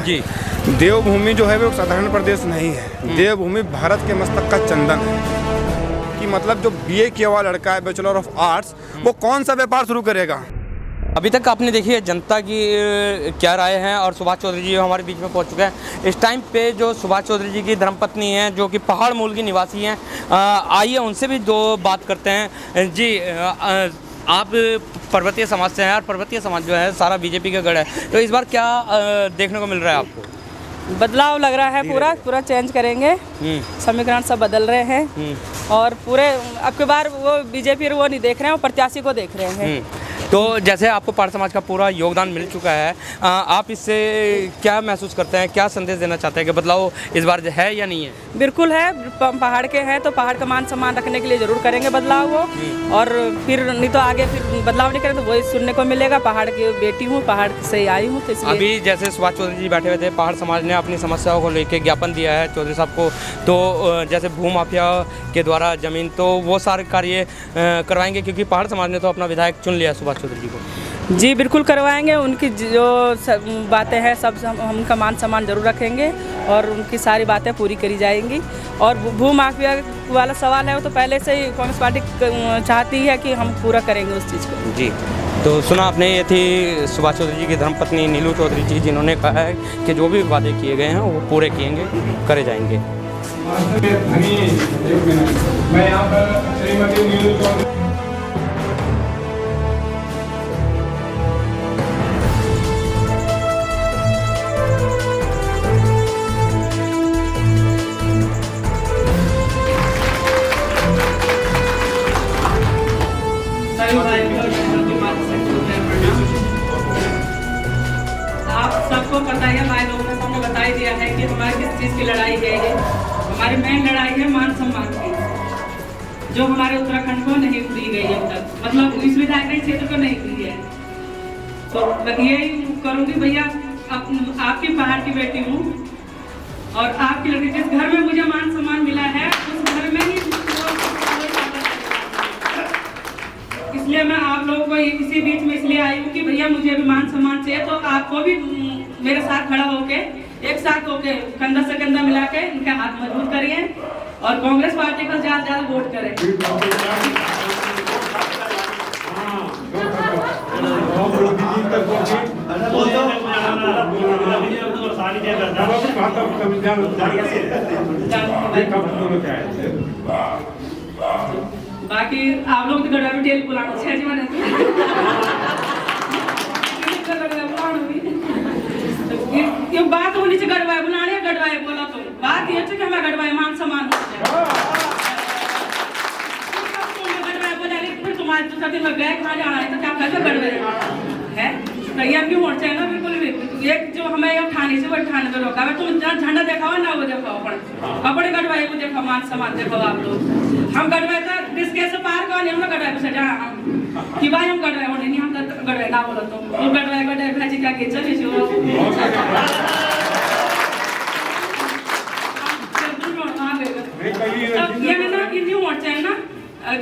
जी। देवभूमि जो है वो साधारण प्रदेश नहीं है। देवभूमि भारत के मस्तक का चंदन है। कि मतलब जो बीए किया हुआ लड़का है, बैचलर ऑफ आर्ट्स, वो कौन सा व्यापार शुरू करेगा। अभी तक आपने देखी है जनता की क्या राय है, और सुभाष चौधरी जी हमारे बीच में पहुंच चुके हैं। इस टाइम पे जो सुभाष चौधरी जी की धर्मपत्नी हैं, जो कि पहाड़ मूल की निवासी हैं, आइए उनसे भी दो बात करते हैं। जी, आप पर्वतीय समाज से हैं, और पर्वतीय समाज जो है सारा बीजेपी का गढ़ है, तो इस बार क्या देखने को मिल रहा है आपको? बदलाव लग रहा है, पूरा चेंज करेंगे। समीकरण सब बदल रहे हैं, और पूरे अब की बार वो बीजेपी वो नहीं देख रहे हैं, वो प्रत्याशी को देख रहे हैं। तो जैसे आपको पाड़ समाज का पूरा योगदान मिल चुका है, आप इससे क्या महसूस करते हैं, क्या संदेश देना चाहते हैं कि बदलाव इस बार है या नहीं है? बिल्कुल है, पहाड़ के हैं तो पहाड़ का मान सम्मान रखने के लिए जरूर करेंगे बदलाव वो, और फिर नहीं तो आगे फिर बदलाव नहीं करें तो वही सुनने को मिलेगा। पहाड़ की बेटी हूँ, पहाड़ से आई हूँ, तो इसलिए अभी जैसे सुभाष चौधरी जी बैठे हुए थे, पहाड़ समाज ने अपनी समस्याओं को लेकर ज्ञापन दिया है चौधरी साहब को, तो जैसे भू माफिया के द्वारा जमीन, तो वो सारे कार्य करवाएंगे, क्योंकि पहाड़ समाज ने तो अपना विधायक चुन लिया सुभाष चौधरी जी को। जी बिल्कुल करवाएंगे। उनकी जो बातें हैं सब हम उनका मान सम्मान जरूर रखेंगे, और उनकी सारी बातें पूरी करी जाएंगी। और भू माफिया वाला सवाल है, वो तो पहले से ही कांग्रेस पार्टी चाहती है कि हम पूरा करेंगे उस चीज़ को। जी, तो सुना आपने, ये थी सुभाष चौधरी जी की धर्मपत्नी नीलू चौधरी जी, जिन्होंने कहा है कि जो भी वादे किए गए हैं वो पूरे किएंगे, करे जाएंगे। मैं यहाँ पर श्रीमती नीलू चौधरी आप सबको पता है, भाई लोगों ने हमने बता ही दिया है कि हमारी किस चीज़ की लड़ाई है। ये हमारी मेन लड़ाई है मान सम्मान की, जो हमारे उत्तराखंड को नहीं दी गई अब तक, मतलब इस विधायक क्षेत्र को नहीं दी है। तो मैं यही करूँगी भैया, आपकी पहाड़ की बेटी हूँ, और आपकी लड़की जिस घर में मुझे मान सम्मान मिला है उस घर में ही, इसलिए मैं आप लोगों को इसी बीच में इसलिए आई हूँ कि भैया मुझे भी मान सम्मान चाहिए, तो आपको भी मेरे साथ खड़ा होके, एक साथ होके, कंधा से कंधा मिला के इनका हाथ मजबूत करिए, और कांग्रेस पार्टी को ज्यादा ज्यादा वोट करें। बाकी आप लोग तो गड़ा में टेल बुलाना छे जी मैंने ये बात होनी चाहिए, गड़वाए बुलाने गड़वाए बोला, तो बात ये है कि हमें गड़वाए मान सम्मान हो जाए। गड़वाए बोला फिर तुम्हारे तो साथ में बैग कहाँ जाना है, तो क्या कहते गड़वाए है, तो ये भी होना चाहिए ना। बिल्कुल भी एक जो हमें उठाने से वो उठाने पे रोका है, तुम झंडा दिखाओ ना, वो दिखाओ अपने गड़वाए को देखो, मान सम्मान देखो आप लोग। हम गड़वाए था किसके से पार कौन है, हम गड़वाए से जा कि भाई हम गड़वाए होने नहीं, हम गड़वाए ना बोलो, तो वो गड़वाए गड़वाए भाजी क्या के चले जो ये ना इन्हीं होना चाहिए ना।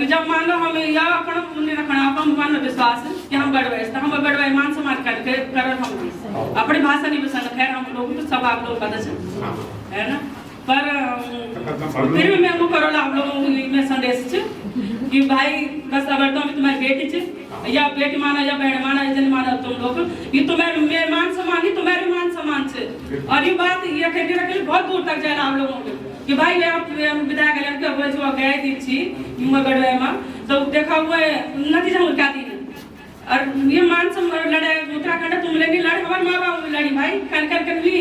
जब मान लो हम या अपन उन्हें रखना, अपन मान लो विश्वास कि हम गड़वाए, तो हम गड़वाए मान सम्मान करके कर हम अपनी भाषा नहीं पसंद, खैर हम लोग तो सब आप लोग पता है ना, पर फिर भी मैं वो करो आप लोगों में संदेश कि भाई बस अगर तो तुम्हारी बेटी या बेटी माना या बहन माना या जन माना, तुम लोग ये तुम्हारे मेरे मान सम्मान ही तुम्हारे मान सम्मान से। और ये बात ये कहती रखी बहुत दूर तक जाए आप लोगों को कि भाई आप विधायक जो गए थी गढ़वे में, तो देखा हुआ नतीजा क्या थी, और ये मान सम्मान लड़े उत्तराखंड, तुम लेनी लड़े, हमारे माँ बाप लड़ी भाई, कन भी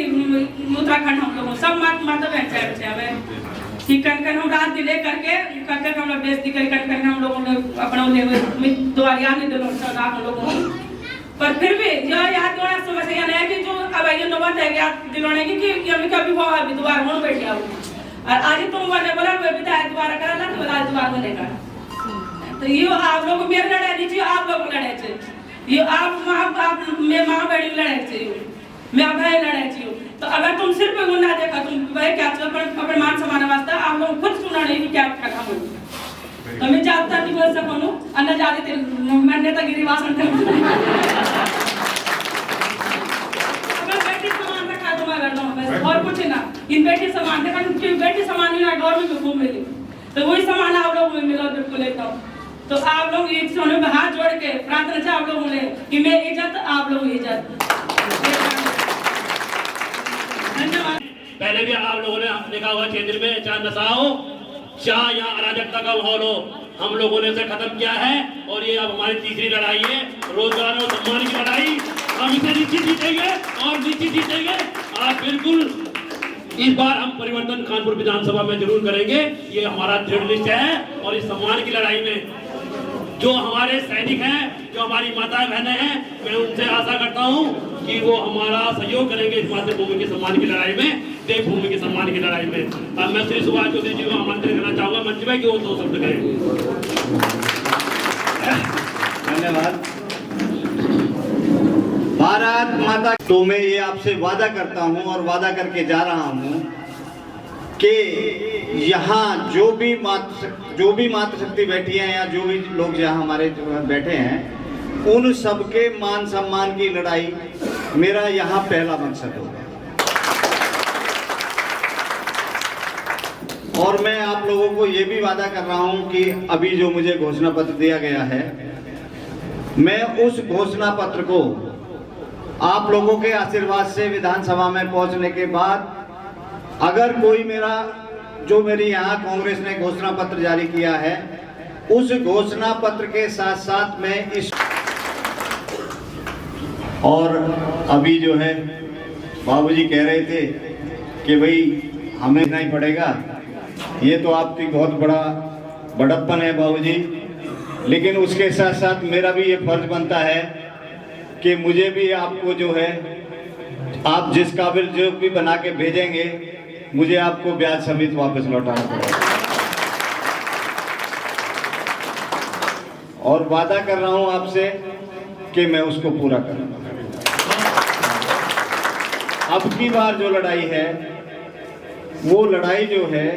उत्तराखंड हम लोग सब माता बहन चाहे हमें कि कन हम रात दिले करके हम लोग बेइज्जती करके हम लोगों ने अपना द्वार याद नहीं दिलो हम लोगों, पर फिर भी जो याद दिलाना समस्या नहीं है कि जो अब ये नौबत है याद दिलाने की कि हमें कभी हुआ अभी दोबारा हो बैठ गया, और आज तुम बोले बोला विधायक दोबारा करा ना, तो आज दोबारा होने का, तो ये आप लोग मेरे लड़ाई नहीं चाहिए, आप लोग लड़ाई चाहिए, ये आप मेरे माँ बहन लड़ाई चाहिए, मैं भाई लड़ाई चाहिए। तो अगर तुम सिर्फ ना देखा, तुम भाई क्या अपने मान सम्मान वास्ते आप लोग खुद सुना नहीं कि क्या खड़ा हो, तो मैं जाता नहीं बोल सकूँ अन्य जाती मैं नेतागिरी वासन दो बस, और कुछ ना। इन बेटी समान देखा, क्योंकि बेटी समान ही गवर्नमेंट में खूब मिली, तो वही समान आप लोगों में मिला बिल्कुल एकदम। तो आप लोग एक सोने में हाथ जोड़ के प्रार्थना चाहे आप लोगों ने कि मैं इज्जत, आप लोग इज्जत। धन्यवाद। पहले भी आप लोगों ने देखा होगा केंद्र में चाहे नशा हो, चाहे यहाँ अराजकता का माहौल हो, हम लोगों ने इसे खत्म किया है। और ये अब हमारी तीसरी लड़ाई है, रोजगार और सम्मान की लड़ाई। हम इसे निश्चित जीतेंगे और निश्चित जीतेंगे। आप बिल्कुल इस बार हम परिवर्तन कानपुर विधानसभा में जरूर करेंगे, ये हमारा दृढ़ निश्चय है। और इस सम्मान की लड़ाई में जो हमारे सैनिक हैं, जो हमारी माताएं बहनें हैं, मैं उनसे आशा करता हूं कि वो हमारा सहयोग करेंगे इस मातृभूमि के सम्मान की लड़ाई में, देवभूमि के सम्मान की लड़ाई में। अब मैं श्री सुभाष चौधरी जी को आमंत्रित करना चाहूंगा मंच में कि वो 2 शब्द करें। धन्यवाद। भारत माता। तो मैं ये आपसे वादा करता हूं और वादा करके जा रहा हूं कि यहाँ जो भी मातृशक्ति बैठी है या जो भी लोग यहाँ हमारे बैठे हैं, उन सबके मान सम्मान की लड़ाई मेरा यहाँ पहला मकसद होगा। और मैं आप लोगों को ये भी वादा कर रहा हूँ कि अभी जो मुझे घोषणा पत्र दिया गया है, मैं उस घोषणा पत्र को आप लोगों के आशीर्वाद से विधानसभा में पहुंचने के बाद, अगर कोई मेरी यहाँ कांग्रेस ने घोषणा पत्र जारी किया है, उस घोषणा पत्र के साथ साथ मैं इस और अभी जो है बाबूजी कह रहे थे कि भाई हमें नहीं पड़ेगा, ये तो आपकी बहुत बड़ा बड़प्पन है बाबूजी, लेकिन उसके साथ साथ मेरा भी ये फर्ज बनता है कि मुझे भी आपको जो है, आप जिस काबिल जो भी बना के भेजेंगे, मुझे आपको ब्याज समेत वापस लौटाना पड़ेगा। और वादा कर रहा हूं आपसे कि मैं उसको पूरा करूंगा। अब की बार जो लड़ाई है, वो लड़ाई जो है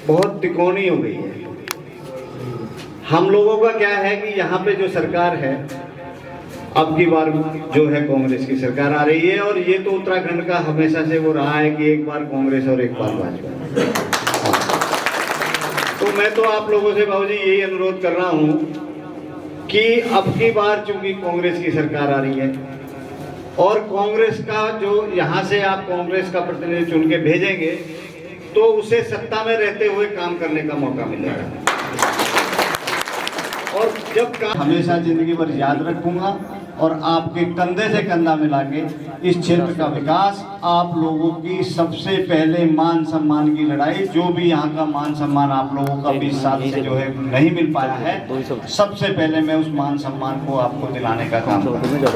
बहुत तिकोनी हो गई है। हम लोगों का क्या है कि यहाँ पे जो सरकार है, अब की बार जो है कांग्रेस की सरकार आ रही है। और ये तो उत्तराखंड का हमेशा से वो रहा है कि एक बार कांग्रेस और एक बार भाजपा। तो मैं तो आप लोगों से बाबूजी यही अनुरोध कर रहा हूँ कि अब की बार चूंकि कांग्रेस की सरकार आ रही है और कांग्रेस का जो यहाँ से आप कांग्रेस का प्रतिनिधि चुन के भेजेंगे, तो उसे सत्ता में रहते हुए काम करने का मौका मिलेगा। और जब हमेशा जिंदगी भर याद रखूंगा और आपके कंधे से कंधा मिला के इस क्षेत्र का विकास, आप लोगों की सबसे पहले मान सम्मान की लड़ाई, जो भी यहाँ का मान सम्मान आप लोगों का 20 साल से जो है नहीं मिल पाया है, सबसे पहले मैं उस मान सम्मान को आपको दिलाने का काम करूँगा।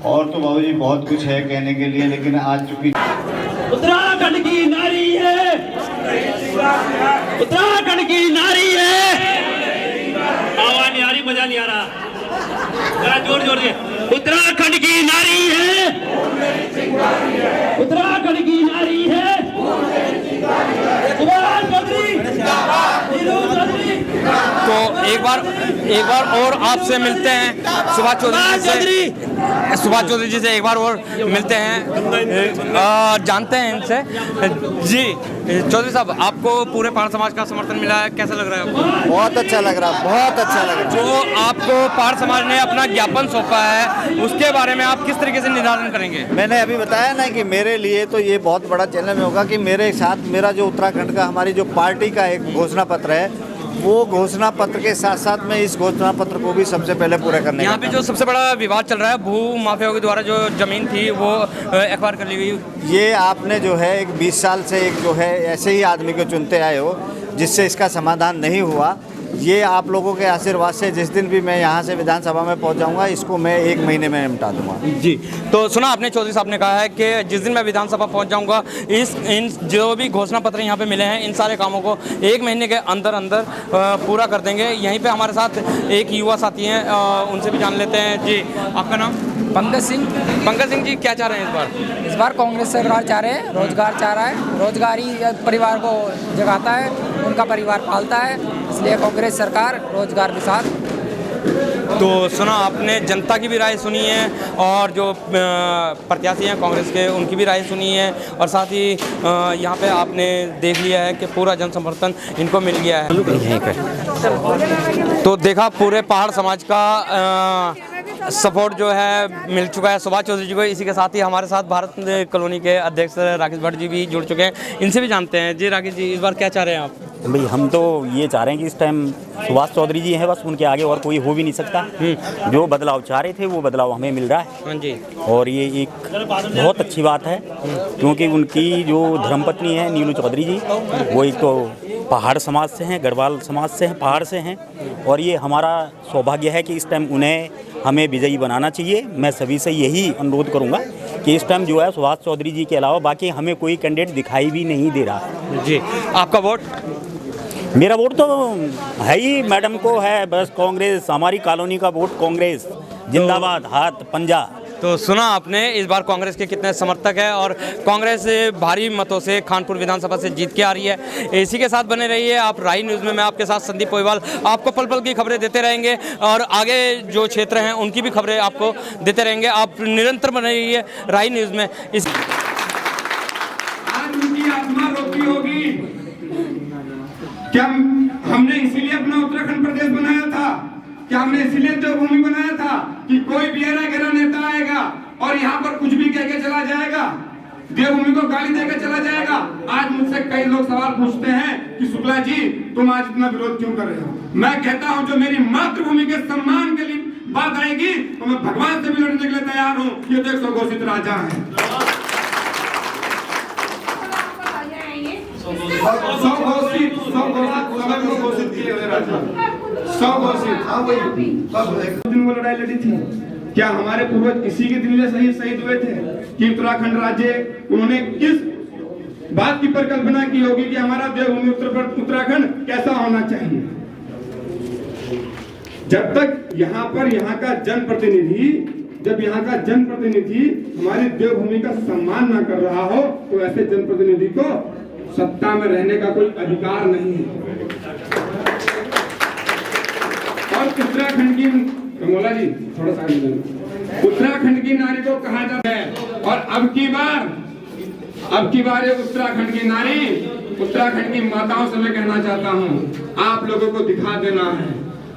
और तो बाबूजी बहुत कुछ है कहने के लिए, लेकिन आज चूंकि उत्तराखंड की नारी है, उत्तराखंड की नारी है, आवाज नहीं आ रही, मजा नहीं आ रहा, जरा जोर जोर से, उत्तराखंड की नारी है, उत्तराखंड की नारी है, सुभाष चौधरी, नीरू चौधरी। तो एक बार और आपसे मिलते हैं सुभाष चौधरी जी से एक बार और मिलते हैं, जानते हैं इनसे। जी चौधरी साहब, आपको पूरे पहाड़ समाज का समर्थन मिला है, कैसा लग रहा है आपको? बहुत अच्छा लग रहा, बहुत अच्छा लग रहा। जो आपको पहाड़ समाज ने अपना ज्ञापन सौंपा है, उसके बारे में आप किस तरीके से निर्धारण करेंगे? मैंने अभी बताया ना कि मेरे लिए तो ये बहुत बड़ा चैलेंज होगा कि मेरे साथ मेरा जो उत्तराखंड का हमारी जो पार्टी का एक घोषणा पत्र है, वो घोषणा पत्र के साथ साथ में इस घोषणा पत्र को भी सबसे पहले पूरा करने। यहाँ पे जो सबसे बड़ा विवाद चल रहा है, भू माफियाओं के द्वारा जो जमीन थी वो एक्वायर कर ली गई। ये आपने जो है एक 20 साल से एक जो है ऐसे ही आदमी को चुनते आए हो, जिससे इसका समाधान नहीं हुआ। ये आप लोगों के आशीर्वाद से जिस दिन भी मैं यहाँ से विधानसभा में पहुँच जाऊँगा, इसको मैं 1 महीने में निपटा दूँगा। जी, तो सुना आपने, चौधरी साहब ने कहा है कि जिस दिन मैं विधानसभा पहुँच जाऊँगा, इन जो भी घोषणा पत्र यहाँ पे मिले हैं, इन सारे कामों को 1 महीने के अंदर अंदर पूरा कर देंगे। यहीं पे हमारे साथ एक युवा साथी हैं, उनसे भी जान लेते हैं। जी, आपका नाम? पंकज सिंह जी, क्या चाह रहे हैं इस बार कांग्रेस सरकार चाह रहे हैं, रोजगार चाह रहा है, रोजगार ही परिवार को जगाता है, उनका परिवार पालता है, इसलिए कांग्रेस सरकार रोजगार के साथ। तो सुना आपने, जनता की भी राय सुनी है और जो प्रत्याशी हैं कांग्रेस के उनकी भी राय सुनी है, और साथ ही यहाँ पे आपने देख लिया है कि पूरा जन समर्थन इनको मिल गया है यहीं पे। तो देखा पूरे पहाड़ समाज का सपोर्ट जो है मिल चुका है सुभाष चौधरी जी को। इसी के साथ ही हमारे साथ भारत कॉलोनी के अध्यक्ष राकेश भट्ट जी भी जुड़ चुके हैं, इनसे भी जानते हैं। जी राकेश जी, इस बार क्या चाह रहे हैं आप? भाई हम तो ये चाह रहे हैं कि इस टाइम सुभाष चौधरी जी हैं, बस उनके आगे और कोई हो भी नहीं सकता। जो बदलाव चाह रहे थे वो बदलाव हमें मिल रहा है। हाँ जी। और ये एक बहुत अच्छी बात है, क्योंकि उनकी जो धर्मपत्नी है नीलू चौधरी जी, वो एक तो पहाड़ समाज से हैं, गढ़वाल समाज से हैं, पहाड़ से हैं, और ये हमारा सौभाग्य है कि इस टाइम उन्हें हमें विजयी बनाना चाहिए। मैं सभी से यही अनुरोध करूंगा कि इस टाइम जो है सुभाष चौधरी जी के अलावा बाकी हमें कोई कैंडिडेट दिखाई भी नहीं दे रहा। जी, आपका वोट? मेरा वोट तो है ही मैडम को है, बस कांग्रेस, हमारी कॉलोनी का वोट कांग्रेस जिंदाबाद, हाथ पंजा। तो सुना आपने, इस बार कांग्रेस के कितने समर्थक हैं और कांग्रेस भारी मतों से खानपुर विधानसभा से जीत के आ रही है। इसी के साथ बने रहिए आप राई न्यूज़ में। मैं आपके साथ संदीप पोईवाल आपको पल पल की खबरें देते रहेंगे और आगे जो क्षेत्र हैं उनकी भी खबरें आपको देते रहेंगे। आप निरंतर बने रहिए राई न्यूज़ में। इस आज उनकी आत्मा रोकी होगी। क्या हमने इसीलिए अपना उत्तराखंड प्रदेश बनाया था? क्या हमने इसीलिए देवभूमि बनाया था कि कोई भी गहरा नेता आएगा और यहाँ पर कुछ भी कह के चला जाएगा, देवभूमि को गाली देकर चला जाएगा? आज मुझसे कई लोग सवाल पूछते हैं कि शुक्ला जी तुम आज इतना विरोध क्यों कर रहे हो? मैं कहता हूँ जो मेरी मातृभूमि के सम्मान के लिए बात आएगी तो मैं भगवान से भी लड़ने के लिए तैयार हूँ। ये तो 100 घोषित राजा है। 100 घोषित किए हुए राजा, 100 घोषित। दिन वो लड़ाई लड़ी थी, क्या हमारे पूर्वज इसी के दिन में शहीद हुए थे कि उत्तराखंड राज्य उन्होंने किस बात की परिकल्पना की होगी कि हमारा देवभूमि उत्तराखंड कैसा होना चाहिए? जब तक यहाँ का जनप्रतिनिधि हमारी देवभूमि का सम्मान न कर रहा हो तो ऐसे जनप्रतिनिधि को सत्ता में रहने का कोई अधिकार नहीं है। और उत्तराखंड की कमोला जी थोड़ा सा उत्तराखंड की नारी को कहा जाता है, और अब की बार ये उत्तराखंड की नारी, उत्तराखंड की माताओं से मैं कहना चाहता हूँ, आप लोगों को दिखा देना है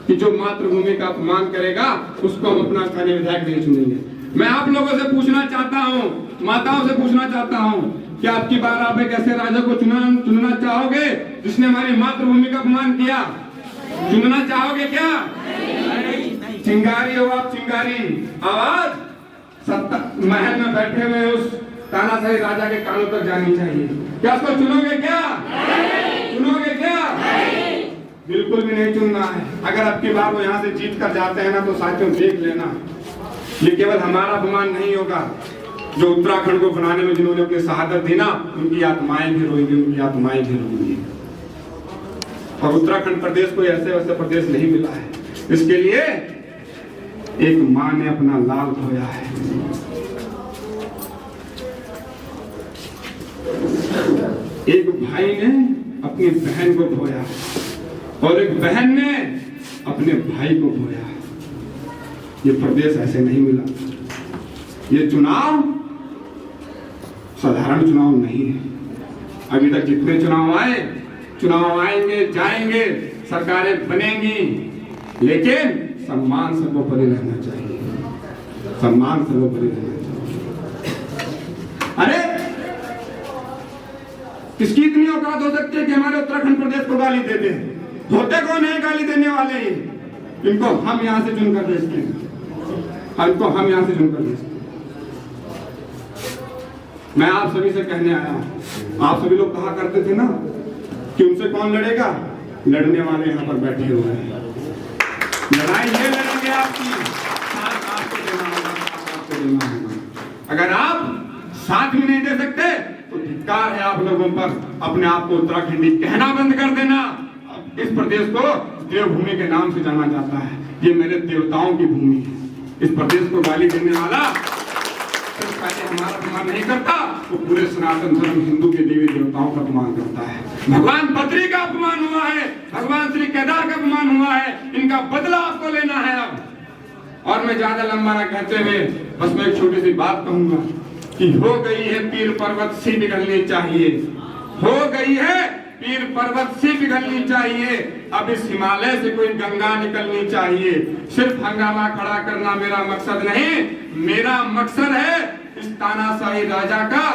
कि जो मातृभूमि का अपमान करेगा उसको हम अपना स्थानीय विधायक नहीं चुनेंगे। मैं आप लोगों से पूछना चाहता हूँ, माताओं से पूछना चाहता हूँ, क्या आपकी बार आप एक ऐसे राजा को चुनना चाहोगे जिसने हमारी मातृभूमि का अपमान किया? चुनना चाहोगे क्या? चिंगारी हो आप, चिंगारी आवाज महल में बैठे हुए उस तानाशाही राजा के कानों तक जानी चाहिए। क्या उसको चुनोगे क्या? चुनोगे क्या? बिल्कुल भी नहीं चुनना है। अगर आपकी बार वो यहाँ से जीत कर जाते हैं ना तो साथियों देख लेना, ये केवल हमारा अपमान नहीं होगा, जो उत्तराखंड को बनाने में जिन्होंने अपनी शहादत दी ना, उनकी आत्माएं भी रोएंगी, उनकी आत्माएं भी रोएंगी। और उत्तराखंड प्रदेश को ऐसे वैसे प्रदेश नहीं मिला है, इसके लिए एक माँ ने अपना लाल खोया है। एक भाई ने अपनी बहन को खोया और एक बहन ने अपने भाई को खोया। ये प्रदेश ऐसे नहीं मिला। ये चुनाव साधारण चुनाव नहीं है। अभी तक जितने चुनाव आएंगे जाएंगे, सरकारें बनेंगी, लेकिन सम्मान सर्वोपरि रहना चाहिए, सम्मान सर्वोपरि रहना चाहिए। अरे किसकी इतनी औकात हो सकती है कि हमारे उत्तराखंड प्रदेश को गाली देते हैं? होते कौन है गाली देने वाले? इनको हम यहाँ से चुनकर भेजते हैं, इनको हम यहाँ से चुनकर भेजते हैं। मैं आप सभी से कहने आया हूँ, आप सभी लोग कहा करते थे ना कि उनसे कौन लड़ेगा? लड़ने वाले यहाँ पर बैठे हुए हैं। लड़ाई ये लड़ेंगे आपकी, साथ आपको देना होगा। अगर आप साथ भी नहीं दे सकते तो धिक्कार है आप लोगों पर। अपने आप को उत्तराखंडी कहना बंद कर देना। इस प्रदेश को देवभूमि के नाम से जाना जाता है। ये मेरे देवताओं की भूमि है। इस प्रदेश को गाली देने वाला हमारा अपमान नहीं करता, वो पूरे सनातन धर्म हिंदू के देवी देवताओं का अपमान करता है। भगवान बद्री का अपमान हुआ है, भगवान श्री केदार का अपमान हुआ है। इनका बदला आपको लेना है। अब और मैं ज्यादा लंबा ना कहते हुए बस मैं एक छोटी सी बात कहूंगा कि हो गई है पीर पर्वत सी पिघलनी चाहिए, हो गई है पीर पर्वत सी पिघलनी चाहिए, अब इस हिमालय से कोई गंगा निकलनी चाहिए। सिर्फ हंगामा खड़ा करना मेरा मकसद नहीं, मेरा मकसद है इस तानाशाही राजा का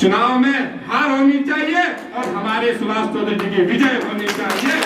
चुनाव में हार होनी चाहिए और हमारे सुभाष चौधरी जी की विजय होनी चाहिए।